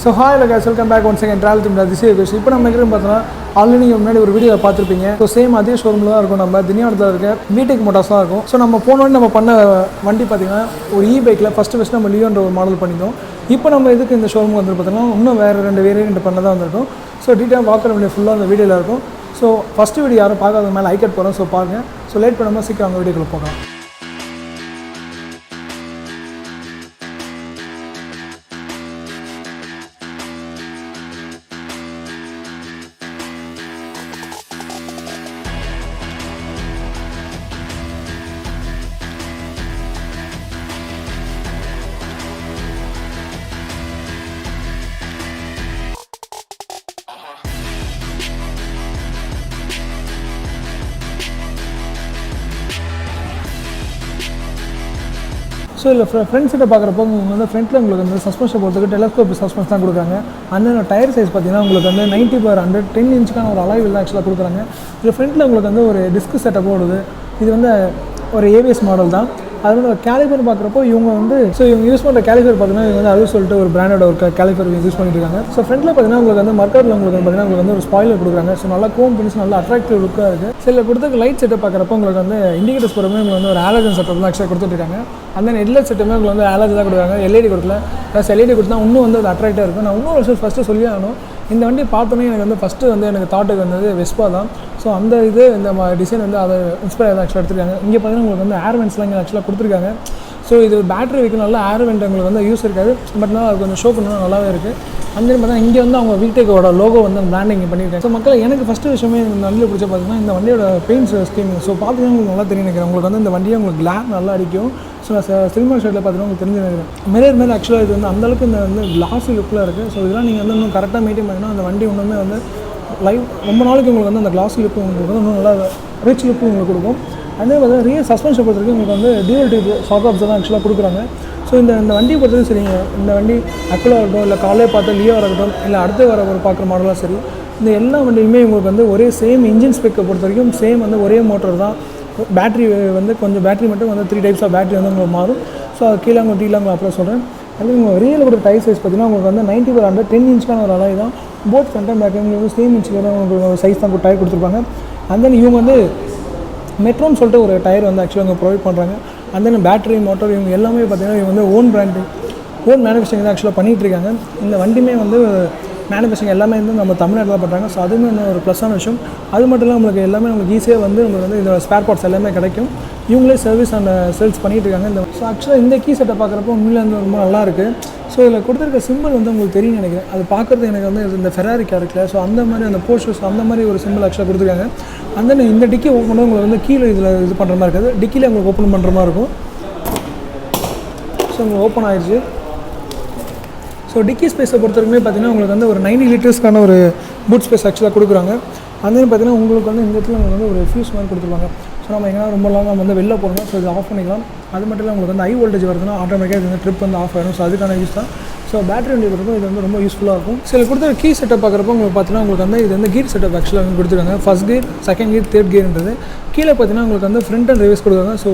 So hi guys, welcome back once again travel to this is இப்போ நம்ம எங்க பார்த்தா ஆல்ரெடி நீங்க முன்னாடி ஒரு வீடியோல பார்த்திருப்பீங்க. சோ சேம் அதே ஷோரூம்ல தான் இருக்கும். நம்ம திண்டிவனத்துல இருக்க VTECH MOTORS தான் இருக்கும். சோ நம்ம போனோனே நம்ம பண்ண வண்டி பாத்தீங்கன்னா ஒரு e-bikeல ஃபர்ஸ்ட் நம்ம லியோன்ற ஒரு மாடல் பண்ணிட்டோம். இப்போ நம்ம இதுக்கு இந்த ஷோரூமுக்கு வந்து பார்த்தா இன்னும் வேற ரெண்டு வேரியன்ட் பண்ணதா வந்திருக்கும். சோ டீடைலா பார்க்குற வீடியோ ஃபுல்லா அந்த வீடியோல இருக்கும். சோ ஃபர்ஸ்ட் வீடியோ யாரும் பார்க்காத மேல ஐ கட் போறோம். சோ பாருங்க. சோ லேட் பண்ணாம சீக்கிரம் அந்த வீடியோக்குள்ள போகலாம். ஸோ இல்லை ஃப்ரண்ட் சீட்டை பார்க்குறப்போ உங்களுக்கு வந்து ஃப்ரண்ட்டில் உங்களுக்கு வந்து சஸ்பென்ஷன் பொறுத்துக்கு டெலஸ்கோப் சஸ்பென்ஸ் தான் கொடுக்குறாங்க. அந்த டயர் சைஸ் பார்த்தீங்கன்னா உங்களுக்கு வந்து 90/100 10 இன்ச்சுக்கான ஒரு அலாய் தான் ஆக்சுவலாக கொடுக்குறாங்க. இது ஃப்ரண்ட்டில் உங்களுக்கு வந்து ஒரு டிஸ்க் செட்டப் ஓடுது. இது வந்து ஒரு ஏவிஎஸ் மாடல் தான். அதோட கேலிபர் பார்க்குறப்போ இவங்க வந்து இவங்க யூஸ் பண்ணுற கேலிபர் பார்த்தீங்கன்னா இவங்க வந்து அது சொல்லிட்டு ஒரு பிராண்டோட ஒரு கேலிபர் யூஸ் பண்ணிட்டு இருக்காங்க. ஸோ ஃப்ரண்ட்டில் பார்த்தீங்கன்னா உங்களுக்கு வந்து மர்க்கரில் உங்களுக்கு பார்த்தீங்கன்னா உங்களுக்கு வந்து ஒரு ஸ்பாயிலர் கொடுக்குறாங்க. ஸோ நல்லா கோம் பினிஷ் நல்லா அட்ராக்டிவ் லுக்காக இருக்குது. சில கொடுத்த லைட் செட்டப் பார்க்குறப்போ உங்களுக்கு வந்து இண்டிகேட்டர்ஸ் போகிறப்போ உங்களுக்கு வந்து ஒரு ஆலஜன் செட்டப் தான் ஆக்சுவலாக கொடுத்துருக்காங்க. அந்த ஹெட்லைட் செட்டுமே உங்களுக்கு வந்து ஆலஜன் தான் கொடுக்குறாங்க. எல்இடி கொடுக்கல. ப்ளஸ் எல்இடி கொடுத்தா இன்னும் வந்து அது அட்ராக்டாக இருக்கும். நான் இன்னொரு விஷயம் ஃபஸ்ட்டு சொல்லி ஆகணும். இந்த வண்டி பார்த்தோன்னே எனக்கு வந்து ஃபஸ்ட்டு வந்து எனக்கு தாட்டுக்கு வந்தது வெஸ்பா தான். ஸோ அந்த இது இந்த டிசைன் வந்து அதை இன்ஸ்பயர் தான் ஆக்சுவலாக எடுத்துருக்காங்க. இங்கே பார்த்தீங்கன்னா உங்களுக்கு வந்து ஏர் வென்ட்ஸ்லாம் இங்கே ஆக்சுவலாக கொடுத்துருக்காங்க. ஸோ இது பேட்டரி வைக்கணும் நல்லா ஏர் வெண்ட் உங்களுக்கு வந்து யூஸ் இருக்காது. பட் நான் அது கொஞ்சம் ஷோ பண்ணணும் நல்லாவே இருக்குது. அந்த பார்த்தா இங்கே வந்து அவங்க VTECHோட லோகோ வந்து பிராண்டிங் பண்ணியிருக்காங்க. ஸோ மக்கள் எனக்கு ஃபஸ்ட்டு விஷயமே எனக்கு நல்ல பிடிச்ச பார்த்தீங்கன்னா இந்த வண்டியோட பெயிண்ட்ஸ் ஸ்கீம். ஸோ பார்த்தீங்கன்னா உங்களுக்கு நல்லா தெரியும் நினைக்கிறேன். உங்களுக்கு வந்து இந்த வண்டியை உங்களுக்கு கிளாஸ் நல்லா அடிக்கும். ஸோ நான் சில்வர் ஷேட்டில் பார்த்தீங்கன்னா உங்களுக்கு தெரிஞ்சு நினைக்கிறேன். மேலே ஆக்சுவலாக இது வந்து அந்தளவுக்கு இந்த வந்து கிளாஸி லுக்கில் இருக்குது. ஸோ இதெல்லாம் நீங்கள் வந்து இன்னும் கரெக்டாக மெயின்டைன் பண்ணிங்கன்னா அந்த வண்டி ஒன்றுமே வந்து லைவ் ரொம்ப நாளைக்கு உங்களுக்கு வந்து அந்த கிளாஸி லுக்கு உங்களுக்கு வந்து இன்னும் நல்லா ரிச் லுக்கு உங்களுக்கு கொடுக்கும். அதே மாதிரி ரியல் சஸ்பென்ஷன் பொறுத்தவரைக்கும் உங்களுக்கு வந்து டியூவல் டியூப் ஷாக் ஆப்ஸ் தான் ஆக்சுவலாக கொடுக்குறாங்க. ஸோ இந்த வண்டியை பொறுத்தவரைக்கும் சரிங்க. இந்த வண்டி அக்குலா இருக்கட்டும், இல்லை காலே பார்த்து லியோ இருக்கட்டும், இல்லை அடுத்து வர ஒரு பார்க்குற மாடலாக சரி, இந்த எல்லா வண்டியுமே உங்களுக்கு வந்து ஒரே சேம் இன்ஜின் ஸ்பெக்கை பொறுத்த வரைக்கும் சேம் வந்து ஒரே மோட்டர் தான். பேட்டரி வந்து கொஞ்சம் பேட்டரி மட்டும் வந்து 3 டைப்ஸ் ஆஃப் பேட்டரி வந்து உங்களுக்கு மாறும். ஸோ அது கீழே உங்களுக்கு அப்புறம் சொல்கிறேன். அது உங்கள் ரியல் ஒரு டயர் சைஸ் பார்த்தீங்கன்னா உங்களுக்கு வந்து 90/100 10 இன்ச்சுக்கான ஒரு அலாய் தான். போத் ஃப்ரண்ட் அண்ட் பேக் உங்களுக்கு சேம் இன்ச்சுக்கு தான் உங்களுக்கு சைஸ் தான் டயர் கொடுத்துருப்பாங்க. அந்த இவங்க வந்து மெட்ரோன்னு சொல்லிட்டு ஒரு டயர் வந்து ஆக்சுவலாக இவங்க ப்ரொவைட் பண்ணுறாங்க. அந்த பேட்டரி மோட்டர் இவங்க எல்லாமே பார்த்தீங்கன்னா இவங்க வந்து ஓன் மேனுஃபேக்சரிங் தான் ஆக்சுவலாக பண்ணிகிட்ருக்காங்க. இந்த வண்டியுமே வந்து மேனுஃபேக்சரிங் எல்லாமே வந்து நம்ம தமிழ்நாட்டில் தான் பண்ணுறாங்க. ஸோ அதுவுமே இன்னும் ஒரு ப்ளஸ்ஸான விஷயம். அது மட்டும் இல்லாமல் நம்மளுக்கு எல்லாமே நம்மளுக்கு ஈஸியாக வந்து நம்மளுக்கு வந்து இந்த ஸ்பேர் பார்ட்ஸ் எல்லாமே கிடைக்கும். இவங்களே சர்வீஸ் அண்ட் சேல்ஸ் பண்ணிகிட்டு இருக்காங்க. இந்த ஸோ ஆக்சுவலாக இந்த கீ செட்டை பார்க்குறப்போ உண்மையிலே வந்து ரொம்ப நல்லாயிருக்கு. ஸோ இதில் கொடுத்துருக்க சிம்பிள் வந்து உங்களுக்கு தெரியும் நினைக்கிறேன். அது பார்க்குறது எனக்கு வந்து இந்த ஃபெராரி கேரக்டர். ஸோ அந்த மாதிரி அந்த போஸ்டர்ஸ் அந்த மாதிரி ஒரு சிம்பிள் ஆக்சுவலாக கொடுத்துருக்காங்க. அந்த இந்த டிக்கி ஓப்பன் பண்ணி உங்களுக்கு வந்து கீழே இதில் இது பண்ணுற மாதிரி இருக்காது. டிக்கியில் உங்களுக்கு ஓப்பன் பண்ணுற மாதிரி இருக்கும். ஸோ உங்களுக்கு ஓப்பன் ஆயிடுச்சு. ஸோ டிக்கி ஸ்பேஸை பொறுத்தவரைக்குமே பார்த்தீங்கன்னா உங்களுக்கு வந்து ஒரு 90 லிட்டர்ஸ்க்கான ஒரு பூட் ஸ்பேஸ் ஆக்சுவலாக கொடுக்குறாங்க. அந்த பார்த்தீங்கன்னா உங்களுக்கு வந்து இந்த இடத்துல உங்களுக்கு வந்து ஒரு ஃபியூஸ் மாதிரி கொடுத்துருவாங்க. ஸோ நம்ம எங்கன்னா ரொம்ப லாங் நம்ம வந்து வெளில போகிறோம். ஸோ இது ஆஃப் பண்ணிக்கலாம். அது மட்டும் இல்லை உங்களுக்கு வந்து ஹை வோல்டேஜ் வருதுன்னா ஆட்டோமேட்டிக்காக இது வந்து ட்ரிப் வந்து ஆஃப் ஆகிடும். ஸோ அதுக்கான யூஸ் தான். ஸோ பேட்டரி வண்டி கொடுக்கும் இது வந்து ரொம்ப யூஸ்ஃபுல்லாக இருக்கும். சில கொடுத்த கீ செட்டப் பார்க்குறப்போ உங்களுக்கு பார்த்தீங்கன்னா உங்களுக்கு வந்து இது வந்து கீர் செட்டப் ஆக்சுவலாக வந்து கொடுத்துருக்காங்க. First gear, second gear, third கியர்ன்றது கீழே பார்த்தீங்கன்னா உங்களுக்கு வந்து ஃப்ரண்ட் அண்ட் ரிவர்ஸ் கொடுக்குறாங்க. ஸோ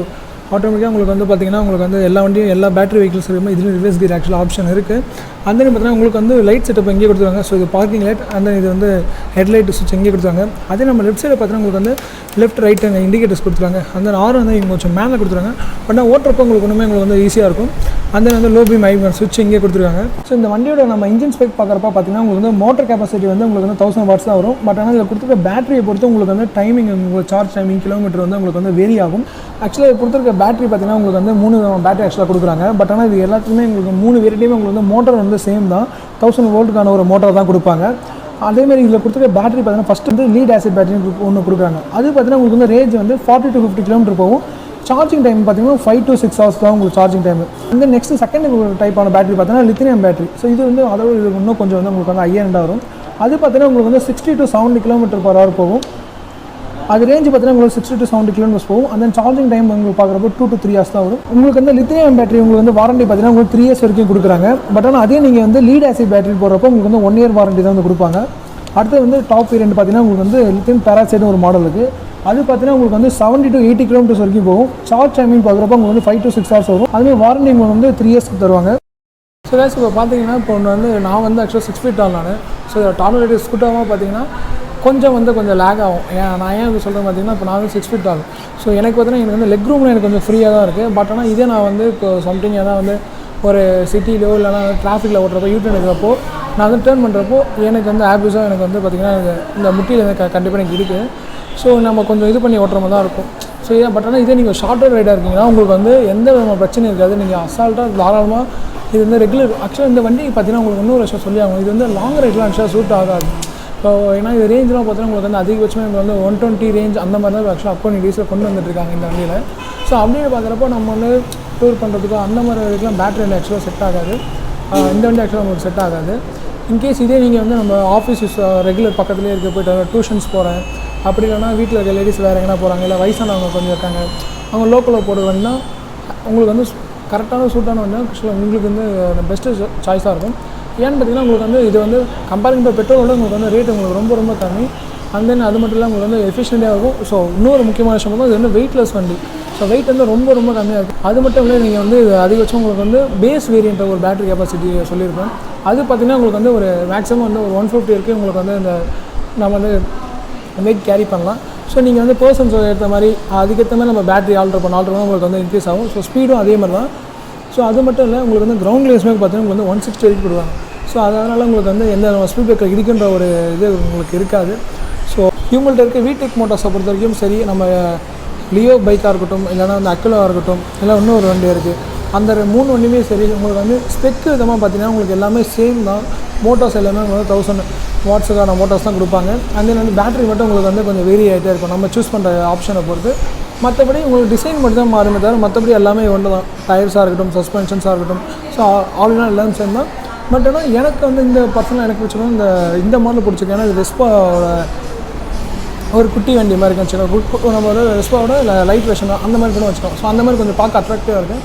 ஆட்டோமேட்டிக்காக உங்களுக்கு வந்து பார்த்திங்கன்னா உங்களுக்கு வந்து எல்லா வண்டியும் எல்லா பேட்டரி வெஹிக்கிள்ஸ் இருக்குமே இதுலேயும் ரிவர்ஸ் கியர் ஆக்சுவலாக ஆப்ஷன் இருக்குது. அந்த பார்த்தீங்கன்னா உங்களுக்கு வந்து லைட் செட்டப் இங்கே கொடுத்துருவாங்க. ஸோ இது பார்க்கிங் லைட் அந்த இது வந்து ஹெட்லைட் சுவிட்ச் இங்கே கொடுத்துருவாங்க. அதே நம்ம லெஃப்ட் சைடில் பார்த்தீங்கன்னா உங்களுக்கு வந்து லெஃப்ட் ரைட் அங்கே இண்டிகேட்டர்ஸ் கொடுத்துருவாங்க. அந்த ஆறு வந்து இங்கே கொஞ்சம் மேலே கொடுத்துருவாங்க. பட் நான் ஓட்டுறப்போ உங்களுக்கு ஒன்றுமே உங்களுக்கு வந்து ஈஸியாக இருக்கும். அந்த வந்து லோ பீம் ஹை பீம் சுவிட்ச் இங்கே கொடுத்துருக்காங்க. ஸோ இந்த வண்டியோட நம்ம இன்ஜின் ஸ்பெக் பார்க்குறப்ப பார்த்தீங்கன்னா உங்களுக்கு வந்து மோட்டர் கெப்பாசிட்டி வந்து உங்களுக்கு வந்து 1000 வாட்ஸ் தான் வரும். பட் ஆனால் இதில் கொடுத்துருக்க பேட்டரியை பொறுத்து உங்களுக்கு வந்து டைமிங் உங்களுக்கு சார்ஜ் டைமிங் கிலோமீட்டர் வந்து உங்களுக்கு வந்து வேரி ஆகும். ஆக்சுவலாக கொடுத்துருக்க பேட்டரி பார்த்தீங்கன்னா உங்களுக்கு வந்து 3 பேட்டரி ஆக்சுவலாக கொடுக்குறாங்க. பட் ஆனால் இது எல்லாத்துக்குமே உங்களுக்கு 3 வேரியட்டையுமே உங்களுக்கு வந்து மோட்டர் வந்து சேம் தான். 1000 வோல்ட்டுக்கான ஒரு மோட்டர் தான் கொடுப்பாங்க. அதேமாதிரி இதில் கொடுத்துருக்க பேட்டரி பார்த்தீங்கன்னா ஃபஸ்ட்டு வந்து லீட் ஆசிட் பேட்டரி ஒன்று கொடுக்குறாங்க. அது பார்த்தீங்கன்னா உங்களுக்கு வந்து ரேஞ்ச் வந்து 40 to 50 கிலோமீட்டர் போகும். சார்ஜிங் டைம் பார்த்தீங்கன்னா 5 to 6 hours தான் உங்களுக்கு சார்ஜிங் டைம். இந்த நெக்ஸ்ட் செகண்ட் டைப்பான பேட்டரி பார்த்தீங்கன்னா லித்தியம் பேட்டரி. ஸோ இது வந்து அதோட இது இன்னும் கொஞ்சம் வந்து உங்களுக்கு வந்து ஹையர் வரும். அது பார்த்தீங்கன்னா உங்களுக்கு வந்து 60 to 70 km/h போகும். அது ரேஞ்சு பார்த்தீங்கன்னா உங்களுக்கு 60 to 70 km போகும். அந்த சார்ஜிங் டைம் உங்களுக்கு பார்க்குறப்போ 2 to 3 hours தான் வரும். உங்களுக்கு வந்து லித்தியம் பேட்டரி உங்களுக்கு வந்து வாரண்டி பார்த்தீங்கன்னா உங்களுக்கு 3 years வரைக்கும் கொடுக்குறாங்க. பட் ஆனால் அதே நீங்கள் வந்து லீட் ஆசிட் பேட்டரி போடுறப்போ உங்களுக்கு வந்து 1 year வாரண்டி தான் வந்து கொடுப்பாங்க. அடுத்து வந்து டாப் வேரியன்ட் பார்த்தீங்கன்னா உங்களுக்கு வந்து லித்தியம் பேராசைட்னு ஒரு மாடல் இருக்குது. அது பார்த்தீங்கன்னா உங்களுக்கு வந்து 70 to 80 km வரைக்கும் போகும். சார்ஜ் டைமிங் பார்க்குறப்போ உங்களுக்கு வந்து 5 to 6 hours வரும். அதுவே வாரண்டி உங்களுக்கு வந்து 3 years தருவாங்க. ஸோ guys இப்போ பார்த்தீங்கன்னா இப்போ ஒன்று வந்து நான் வந்து ஆக்சுவலாக 6 feet tall நான். ஸோ டாலரேட்டிவ் ஸ்கூட்டராக பார்த்தீங்கன்னா கொஞ்சம் லேக் ஆகும். நான் ஏன் இது சொல்கிறேன் பார்த்தீங்கன்னா இப்போ நான் வந்து 6 feet tall. ஸோ எனக்கு பார்த்தீங்கன்னா எனக்கு வந்து லெக் ரூமில் எனக்கு கொஞ்சம் ஃப்ரீயாக தான் இருக்குது. பட் ஆனால் இதே நான் வந்து இப்போ சம்திங் ஏதாவது வந்து ஒரு சிட்டிலோ இல்லைனா டிராஃபிக்கில் ஓட்டுறப்போ யூட்டன் எடுக்கிறப்போ நான் வந்து டேர்ன் பண்ணுறப்போ எனக்கு வந்து ஆப்யூஸாக எனக்கு வந்து பார்த்திங்கன்னா இந்த முட்டியில் வந்து கண்டிப்பாக எனக்கு இருக்குது. ஸோ நம்ம கொஞ்சம் இது பண்ணி ஓட்டுற மாதிரி தான் இருக்கும். ஸோ பட் ஆனால் இதே நீங்கள் ஷார்ட்டர் ரைடாக இருக்கீங்கன்னா உங்களுக்கு வந்து எந்த விதமான பிரச்சனையும் இருக்காது. நீங்கள் அசால்ட்டாக தாராளமாக இது வந்து ரெகுலர் ஆக்சுவலாக இந்த வண்டி பார்த்தீங்கன்னா உங்களுக்கு இன்னொரு விஷயம் சொல்லி ஆகும். இது வந்து லாங் ரைட்லாம் ஆக்சுவலாக சூட் ஆகாது. ஸோ ஏன்னா இது ரேஞ்செலாம் பார்த்தீங்கன்னா உங்களுக்கு வந்து அதிகபட்சமாக இப்போ வந்து 120 ரேஞ்ச் அந்த மாதிரி தான் ஆக்சுவலாக அப் டீஸில் கொண்டு வந்துட்டுருக்காங்க இந்த வண்டியில். ஸோ அப்படியே பார்க்குறப்போ நம்ம வந்து டூர் பண்ணுறதுக்கோ அந்த மாதிரி இதுக்கெலாம் பேட்டரி வந்து ஆக்சுவலாக செட் ஆகாது. இந்த வண்டி ஆக்சுவலாக உங்களுக்கு செட் ஆகாது. இன்கேஸ் இதே நீங்கள் வந்து நம்ம ஆஃபீஸ் ரெகுலர் பக்கத்துலேயே இருக்க போய்ட்டு டியூஷன்ஸ் போகிறேன் அப்படி இல்லைனா வீட்டில் இருக்க லேடிஸ் வேறு எங்கன்னா போகிறாங்க இல்லை வயசானவங்க கொஞ்சம் இருக்காங்க அவங்க லோக்கலில் போடுற வண்டினா உங்களுக்கு வந்து கரெக்டான சூட்டான வண்டினா ஆக்சுவலாக உங்களுக்கு வந்து பெஸ்ட்டு சாய்ஸாக இருக்கும். ஏன்னு பார்த்தீங்கன்னா உங்களுக்கு வந்து இது வந்து கம்பேரிங் டு பெட்ரோலோட உங்களுக்கு வந்து ரேட் உங்களுக்கு ரொம்ப கம்மி. அண்ட் தென் அது மட்டும் இல்லை உங்களுக்கு வந்து எஃபிஷியண்ட்டாக இருக்கும். ஸோ இன்னொரு முக்கியமான விஷயம் வந்து இது வந்து வெயிட்லெஸ் வண்டி. ஸோ வெயிட் வந்து ரொம்ப கம்மியாக இருக்குது. அது மட்டும் இல்லை நீங்கள் வந்து அதிகபட்சம் உங்களுக்கு வந்து பேஸ் வேரியண்ட்டை ஒரு பேட்டரி கெப்பாசிட்டி சொல்லியிருப்பேன். அது பார்த்திங்கன்னா உங்களுக்கு வந்து ஒரு மேக்ஸிமம் வந்து ஒரு 150 இருக்குது. உங்களுக்கு வந்து இந்த நம்ம வந்து வெயிட் கேரி பண்ணலாம். ஸோ நீங்கள் வந்து பர்சன்ஸ் ஏற்ற மாதிரி அதுக்கேற்ற மாதிரி நம்ம பேட்டரி ஆல்ட்ரு பண்ணால் உங்களுக்கு வந்து இன்க்ரீஸ் ஆகும். ஸோ ஸ்பீடும் அதே மாதிரி தான். ஸோ அது மட்டும் இல்லை உங்களுக்கு வந்து கிரவுண்ட் கிளியர்ஸ்மே பார்த்தீங்கன்னா உங்களுக்கு வந்து 160 வரைக்கும் கொடுவாங்க. ஸோ அதனால் உங்களுக்கு வந்து எந்த ஸ்பீட் பிரேக்கர் இருக்குன்ற ஒரு இது உங்களுக்கு இருக்காது. ஸோ இவங்கள்ட்ட இருக்க VTECH மோட்டார்ஸை பொறுத்த வரைக்கும் சரி நம்ம லியோ பைக்காக இருக்கட்டும் இல்லைனா வந்து அக்கிலாவாக இருக்கட்டும் இல்லை இன்னொரு வண்டி இருக்குது அந்த 3 வண்டியுமே சரி உங்களுக்கு வந்து ஸ்பெக் விதமாக பார்த்தீங்கன்னா உங்களுக்கு எல்லாமே சேம் தான். மோட்டார்ஸ் எல்லாமே வந்து 1000 வாட்ஸுக்கான மோட்டார்ஸ் தான் கொடுப்பாங்க. அண்ட் தென் வந்து பேட்டரி மட்டும் உங்களுக்கு வந்து கொஞ்சம் வேரி ஆகிட்டே இருக்கும் நம்ம சூஸ் பண்ணுற ஆப்ஷனை பொறுத்து. மற்றபடி உங்களுக்கு டிசைன் மட்டும் தான் மாறுமே தவிர மற்றபடி எல்லாமே ஒன்று தான். டயர்ஸாக இருக்கட்டும் சஸ்பென்ஷன்ஸாக இருக்கட்டும் ஸோ ஆல்ரெடி எல்லாமே சேம் தான். பட் ஆனால் எனக்கு வந்து இந்த பர்சனலாக எனக்கு பிடிச்சிருக்கோம் இந்த மாடல் பிடிச்சிருக்கேன். ஏன்னா இது வெஸ்பாவோட ஒரு குட்டி வண்டி மாதிரி வச்சுக்கோங்க. நம்ம ஒரு வெஸ்பாவோட லைட் வெர்ஷன் தான் அந்த மாதிரி கூட வச்சுக்கோம். ஸோ அந்த மாதிரி கொஞ்சம் பார்க்க அட்ராக்டிவாக இருக்குது.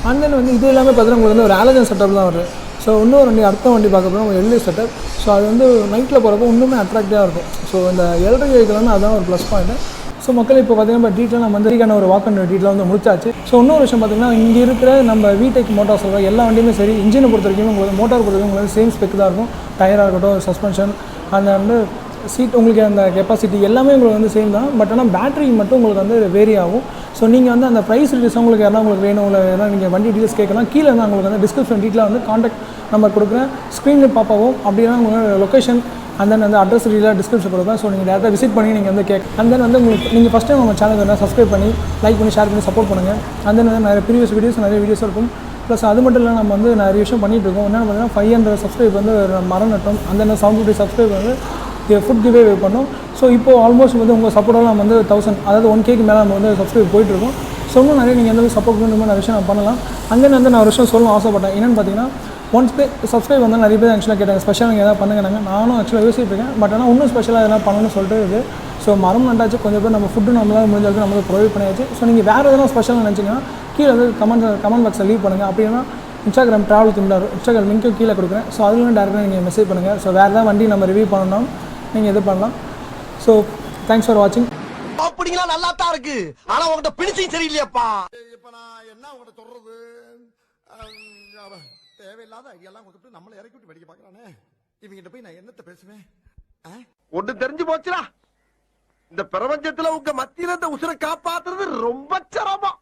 அண்ட் தென் வந்து இது எல்லாமே பார்த்தீங்கன்னா உங்களுக்கு வந்து ஒரு ஆலஜன் செட்டப் தான் வருது. ஸோ இன்னொரு வண்டி அடுத்த வண்டி பார்க்க போனால் ஒரு எல்இடி செட்டப். ஸோ அது வந்து நைட்டில் போகிறப்போ இன்னுமே அட்ராக்டிவாக இருக்கும். ஸோ இந்த எலக்ட்ரிக் வெஹிக்கிள் வந்து அதுதான் ஒரு ப்ளஸ் பாயிண்ட். ஸோ மக்கள் இப்போ பார்த்தீங்கன்னா டீட்டெயில் நம்ம வந்து ஒரு வாக் அண்ட் டீட்டெயில் வந்து முடிச்சாச்சு. ஸோ இன்னொரு விஷயம் பார்த்தீங்கன்னா இங்கே இருக்கிற நம்ம VTECH மோட்டார்ஸ் எல்லா வண்டியுமே சரி இன்ஜினை பொறுத்த வரைக்கும் உங்களுக்கு மோட்டார் பொறுத்த வரைக்கும் உங்களுக்கு சேம் ஸ்பெக் தான் இருக்கும். டயராக இருக்கட்டும் சஸ்பென்ஷன் அந்த வந்து சீட் உங்களுக்கு அந்த கெப்பாசிட்டி எல்லாமே உங்களுக்கு வந்து சேம் தான். பட் ஆனால் பேட்டரி மட்டும் உங்களுக்கு வந்து வேரி ஆகும். ஸோ நீங்கள் வந்து அந்த ப்ரைஸ் டீட்டெயில்ஸ் உங்களுக்கு யாரா உங்களுக்கு வேணும் இல்லை ஏன்னா நீங்கள் வண்டி டீட்டெயில்ஸ் கேட்கலாம் கீழே தான் உங்களுக்கு வந்து டிஸ்கிரிப்ஷன் டீட்டெயிலாக வந்து காண்டாக்ட் நம்பர் கொடுக்குறேன். ஸ்க்ரீனில் பார்ப்பாவும் அப்படின்னா உங்களுக்கு லொக்கேஷன் அண்ட் தென் வந்து அட்ரஸ் டீட்டெயிலாக டிஸ்கிரிப்ஷன் கொடுப்பேன். ஸோ நீங்கள் டேரெக்டாக விசிட் பண்ணி நீங்கள் வந்து அண்ட் தென் வந்து உங்களுக்கு நீங்கள் ஃபஸ்ட் டைம் நம்ம சேனல் வேணால் சப்ஸ்கிரைப் பண்ணி லைக் பண்ணி ஷேர் பண்ணி சப்போர்ட் பண்ணுங்கள். அண்ட் தென் வந்து நிறைய ப்ரீவியஸ் நிறைய வீடியோஸ் இருக்கும். ப்ளஸ் அது மட்டும் இல்லை நம்ம வந்து நிறைய விஷயம் பண்ணிகிட்டு இருக்கோம். என்னென்னு பார்த்தீங்கன்னா 500 சப்ஸ்கிரைப் வந்து மரம் நட்டோம். அந்த 750 சப்ஸ்கிரைப் வந்து ஃபுட் கிவே பண்ணோம். ஸோ இப்போது ஆல்மோஸ்ட் வந்து உங்கள் சப்போர்ட்டாக நம்ம வந்து 1000 அதாவது 1Kக்கு மேலே நம்ம வந்து சப்ஸ்கிரைப் போயிட்டுருக்கோம். ஸோ இன்னும் நிறைய நீங்கள் எந்த சப்போர்ட் பண்ணுற மாதிரி நிறைய விஷயம் நான் பண்ணலாம். அங்கே வந்து நான் ஒரு விஷயம் சொல்லணும் ஆசைப்பட்டேன். என்னென்னு பார்த்தீங்கன்னா ஒன்ஸ் சப்ஸ்கிரைப் வந்து நிறைய பேர் ஆக்சுவலாக கேட்டாங்க ஸ்பெஷலாக நீங்கள் எதாவது பண்ணுங்க. நானும் ஆக்சுவலாக யோசிச்சிருக்கேன். பட் ஆனால் இன்னும் ஸ்பெஷலாக எதனா பண்ணணும்னு சொல்லிட்டு இருக்குது. ஸோ மரம் நட்டாச்சு கொஞ்சம் பேர் நம்ம ஃபுட்டு நம்மளால் முடிஞ்ச அளவுக்கு நம்ம ப்ரொவைட் பண்ணியாச்சு. ஸோ நீங்கள் வேறு எதனா ஸ்பெஷலாக நினச்சிங்கன்னா கீழே வந்து கமெண்ட் பாக்ஸில் லீவ் பண்ணுங்கள். அப்படின்னா Instagram travelwithmeteor Instagram லிங்க்கும் கீழே கொடுக்குறேன். ஸோ அதில் டேரெக்டாக நீங்கள் மெசேஜ் பண்ணுங்கள். ஸோ வேறு ஏதாவது வண்டி நம்ம ரிவ்யூ பண்ணணும் நீங்கள் இது பண்ணலாம். ஸோ தேங்க்ஸ் ஃபார் வாட்சிங். அப்படிங்களா நல்லா தான் இருக்கு. ஆனா உங்கள்கிட்ட பிடிச்சும் சரியில்லையாப்பா. இப்ப நான் என்ன உங்கள்கிட்ட சொல்றது தேவையில்லாத ஐடியாலாம் கொடுத்துட்டு நம்மளை இறக்கி விட்டு வெடிக்க பார்க்கறானே. இவங்கிட்ட போய் நான் என்னத்த பேசுவேன்? ஒன்று தெரிஞ்சு போச்சுடா. இந்த பிரபஞ்சத்துல உங்க மத்தியில இந்த உசுரை காப்பாத்துறது ரொம்ப சிரமம்.